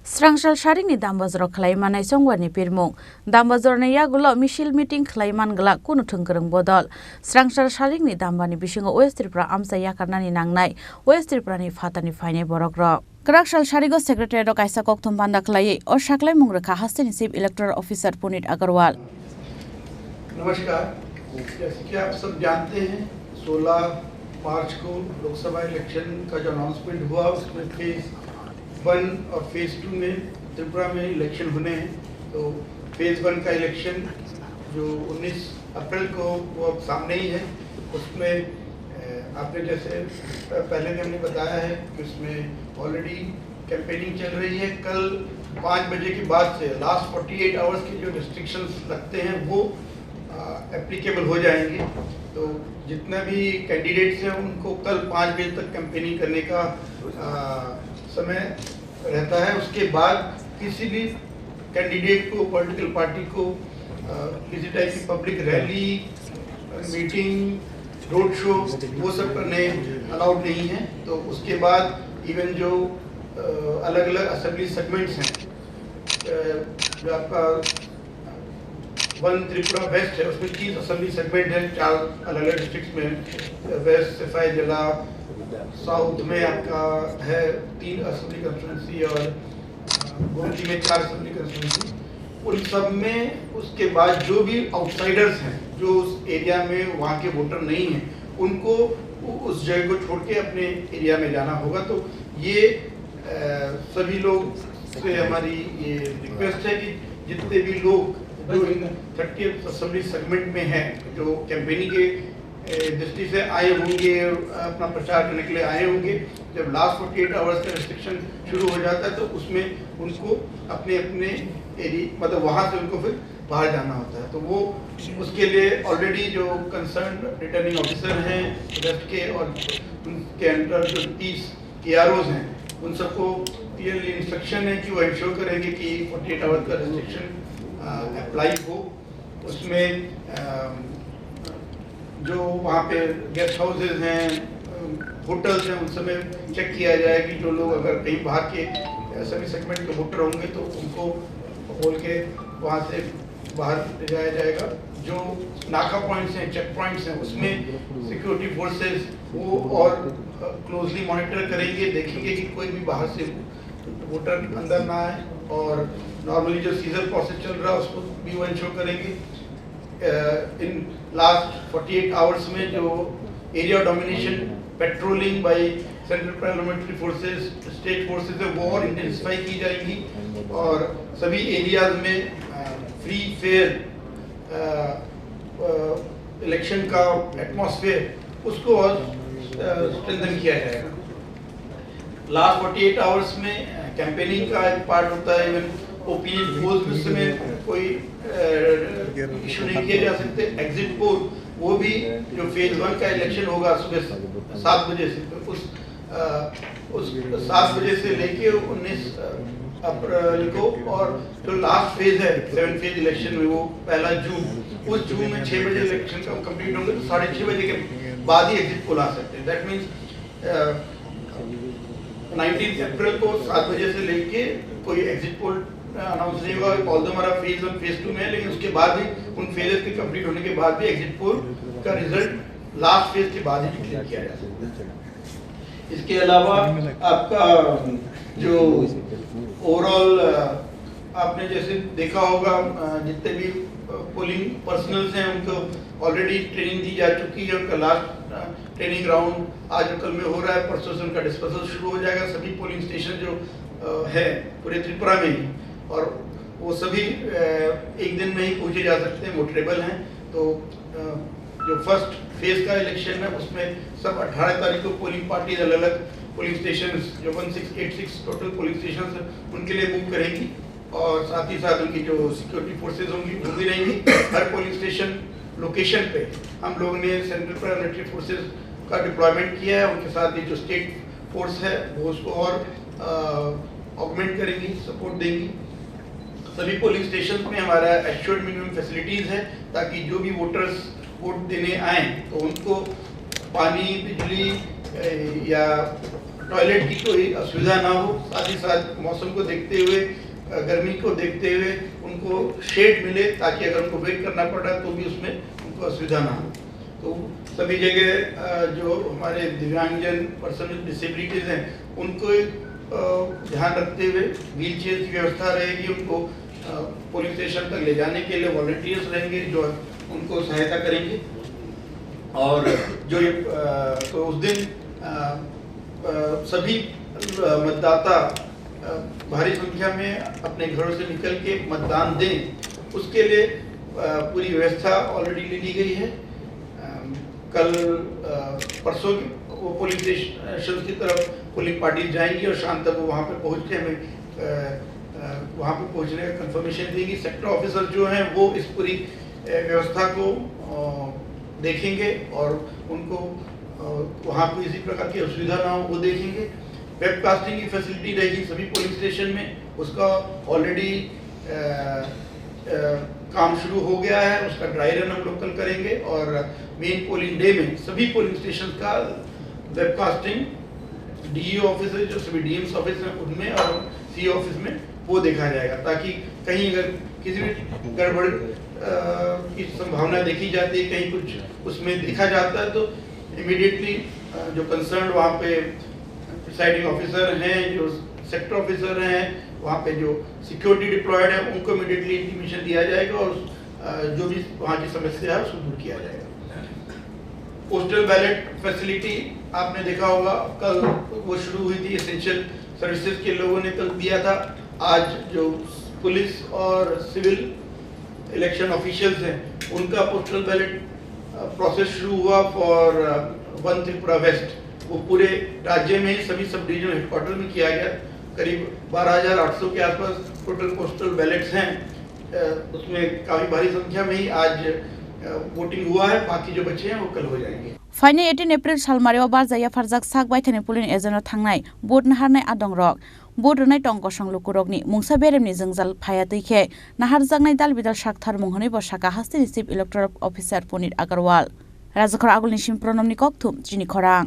Srangsal sharingni dambazor khlaimanai songwarni pirmung dambazorni yagulo misil meeting khlaiman glak kunu thungkrung bodol Srangsal sharingni dambani bisingo West Tripura amsa yakarnani nangnai West Tripurani phatani phainai borokrok Krakshal Sharigo Secretary of Kaisa Kokthum Banda Khlai or Shaklai Mungrakha Hastini Chief Electoral Officer Punit Agarwal. नमस्कार, जैसे कि आप सब जानते हैं 16 मार्च को Lok Sabha election का जो अनाउंसमेंट हुआ उसमें फेज 1 और फेज 2 में त्रिपुरा में इलेक्शन होने हैं। तो फेज 1 का इलेक्शन जो 19 अप्रैल को वो अब सामने ही है। उसमें आपने जैसे पहले भी हमने बताया है कि उसमें ऑलरेडी कैंपेनिंग चल रही है। कल 5 बजे के बाद से लास्ट 48 आवर्स के जो रिस्ट्रिक्शंस लगते हैं वो एप्लीकेबल हो जाएंगे। तो जितना भी कैंडिडेट्स हैं उनको कल 5 बजे तक कैंपेनिंग करने का समय रहता है। उसके बाद किसी भी कैंडिडेट को, पॉलिटिकल पार्टी को किसी टाइप की public rally, meeting, road show वो सब करने अलाउड नहीं है। तो उसके बाद इवन जो अलग अलग असेंबली सेगमेंट्स हैं, जो आपका 1 त्रिपुरा वेस्ट है उसमें 30 असेंबली सेगमेंट है 4 अलग अलग डिस्ट्रिक्ट्स में। वेस्ट सिफाई जिला, साउथ में आपका है 3 असेंबली कंस्टिट्यूंसी और गोमती में 4 असेंबली कंस्टिट्यूंसी। उन सब में उसके बाद जो भी आउटसाइडर्स हैं, जो उस एरिया में वहाँ के वोटर नहीं हैं, उनको उस जगह को छोड़ के अपने एरिया में जाना होगा। तो ये सभी लोग से हमारी ये रिक्वेस्ट है कि जितने भी लोग जो इन 30 असेंबली सेगमेंट में हैं, जो कैंपेनिंग के दृष्टि से आए होंगे, अपना प्रचार करने के लिए आए होंगे, जब लास्ट 48 आवर्स का रिस्ट्रिक्शन शुरू हो जाता है तो उसमें उनको अपने अपने एरिया, मतलब वहाँ से उनको फिर बाहर जाना होता है। तो वो उसके लिए ऑलरेडी जो कंसर्न रिटर्निंग ऑफिसर हैं वेस्ट के और उनके अंडर जो 30 AROs हैं, उन सबको क्लियरली इंस्ट्रक्शन है कि वो इंश्योर करेंगे कि 48 आवर्स का रिस्ट्रिक्शन अप्लाई हो। उसमें जो वहाँ पे गेस्ट हाउसेज हैं, होटल्स हैं, उन समय चेक किया जाए कि जो लोग अगर कहीं बाहर के सभी सेगमेंट के वोटर होंगे तो उनको बोल के वहाँ से बाहर ले जाया जाएगा। जो नाका पॉइंट्स हैं, चेक पॉइंट्स हैं, उसमें सिक्योरिटी फोर्सेस वो और क्लोजली मॉनिटर करेंगे, देखेंगे कि कोई भी बाहर से वोटर अंदर ना आए। और नॉर्मली जो सीजर प्रोसेस चल रहा है उसको भी वो इंश्योर करेंगे। इन लास्ट 48 आवर्स में जो area domination patrolling by central paramilitary forces, state forces है, वो और इंटेंसिफाई की जाएंगी। और सभी एरियाज में फ्री फेयर इलेक्शन का एटमॉस्फेयर उसको और स्ट्रेंथन किया जाएगा। लास्ट 48 आवर्स में कैंपेनिंग का एक पार्ट होता है, इवन ओपिनियन पोल्स में समय कोई इशू नहीं किए जा सकते। एग्जिट पोल वो भी जो फेज 1 का इलेक्शन होगा सुबह 7 बजे से, तो उस 7 बजे से लेके 19 अप्रैल को, और जो लास्ट फेज है 7 फेज इलेक्शन में वो 1 जून, उस जून में 6 बजे इलेक्शन का कंप्लीट होंगे। तो 6:30 बजे के बाद ही एग्जिट पोल आ सकते हैं। दैट मीन्स 19 अप्रैल को 7 बजे से लेके कोई एग्जिट पोल अनाउंस नहीं होगा। ऑल हमारा फेज 1 फेज 2 में है, लेकिन उसके बाद भी उन फेजेस के कंप्लीट होने के बाद भी एग्जिट पोल का रिजल्ट लास्ट फेज के बाद ही डिक्लेयर किया जा सकता है। इसके अलावा आपका जो ओवरऑल आपने जैसे देखा होगा, जितने भी पोलिंग पर्सनल्स हैं उनको ऑलरेडी ट्रेनिंग दी जा चुकी है। उनका लास्ट ट्रेनिंग राउंड आज और कल में हो रहा है। परसों से उनका डिस्पर्सल शुरू हो जाएगा सभी पोलिंग स्टेशन जो है पूरे त्रिपुरा में ही, और वो सभी एक दिन में ही पहुंचे जा सकते हैं, वोटेबल हैं। तो जो फर्स्ट फेज का इलेक्शन है उसमें सब 18 तारीख को पोलिंग पार्टीज अलग अलग पोलिंग स्टेशन जो 1686 टोटल पोलिंग स्टेशन उनके लिए बुक करेंगी, और साथ ही साथ उनकी जो सिक्योरिटी फोर्सेज होंगी वो भी रहेंगी। हर पोलिंग स्टेशन लोकेशन पे हम लोगों ने सेंट्रल पैरामिलिट्री फोर्सेज का डिप्लॉयमेंट किया है। उनके साथ ही जो स्टेट फोर्स है वो उसको और ऑगमेंट करेंगी, सपोर्ट देंगी। सभी पोलिंग स्टेशन में हमारा एश्योर्ड मिनिमम फैसिलिटीज़ है, ताकि जो भी वोटर्स वोट देने आए तो उनको पानी, बिजली या टॉयलेट की कोई असुविधा ना हो, साथ ही साथ मौसम को देखते हुए, गर्मी को देखते हुए उनको शेड मिले, ताकि अगर उनको वेट करना पड़ा तो भी उसमें उनको असुविधा ना हो। तो सभी जगह जो हमारे दिव्यांगजन, पर्सन विद डिसेबिलिटीज हैं, उनको ध्यान रखते हुए व्हील चेयर की व्यवस्था रहेगी। उनको पुलिस स्टेशन तक ले जाने के लिए वॉलंटियर्स रहेंगे जो उनको सहायता करेंगे। और जो तो उस दिन सभी मतदाता भारी संख्या में अपने घरों से निकल के मतदान दें, उसके लिए पूरी व्यवस्था ऑलरेडी ले ली गई है। कल परसों वो पुलिस स्टेशन की तरफ पोलिंग पार्टी जाएंगी और शाम तक वो वहाँ पे पहुँच के हमें वहाँ पे पहुँचने का कंफर्मेशन देंगी। सेक्टर ऑफिसर जो हैं वो इस पूरी व्यवस्था को देखेंगे और उनको वहाँ पे किसी प्रकार की असुविधा ना हो वो देखेंगे। वेबकास्टिंग की फैसिलिटी रहेगी सभी पोलिंग स्टेशन में, उसका ऑलरेडी काम शुरू हो गया है। उसका ड्राई रन हम लोग कल करेंगे और मेन पोलिंग डे में सभी पोलिंग स्टेशन का वेबकास्टिंग डीईओ ऑफिस जो सभी डीएम्स ऑफिस में उनमें और सी ऑफिस में वो देखा जाएगा, ताकि कहीं अगर किसी भी गड़बड़ की संभावना देखी जाती है, कहीं कुछ उसमें देखा जाता है, तो इमीडिएटली जो कंसर्न वहाँ पे प्रिसाइडिंग ऑफिसर हैं, जो सेक्टर ऑफिसर हैं, वहाँ पे जो सिक्योरिटी डिप्लॉयड है, उनको इमीडिएटली इंटीमेशन दिया जाएगा और जो भी वहाँ की समस्या है उसको दूर किया जाएगा। पोस्टल बैलेट फैसिलिटी आपने देखा होगा, कल वो शुरू हुई थी। एसेंशियल सर्विसेज के लोगों ने कल दिया था। आज जो पुलिस और सिविल इलेक्शन ऑफिशियल्स हैं, उनका पोस्टल बैलेट प्रोसेस शुरू हुआ फॉर 1 त्रिपुरा वेस्ट। वो पूरे राज्य में ही सभी सब डिविजनल हेडक्वार्टर में किया गया। करीब 12,800 के आसपास टोटल पोस्टल बैलेट्स हैं। उसमें काफ़ी भारी संख्या में ही आज वोटिंग हुआ है। बाकी जो बच्चे हैं वो कल हो जाएंगे। फाइने 18 एप्रिल सालमारियाव बारजाया फारजाक साक बायथानि पुलिन एजेन्टआव थांनाय भोट नाहारनाय आदं रक भोट होनाय टंक संलुकुरकनि मुंसा बेरेमनि जोंजाल फाया दैखे नाहारजाकनाय दाल बिदाल साकथार मुंहनै बसाका हास्तिनि चिफ इलेक्टोरल अफिसार पुनित अग्रवाल राजखर आगुलनि सिम प्रणमनि ककथुम चिनि खरां।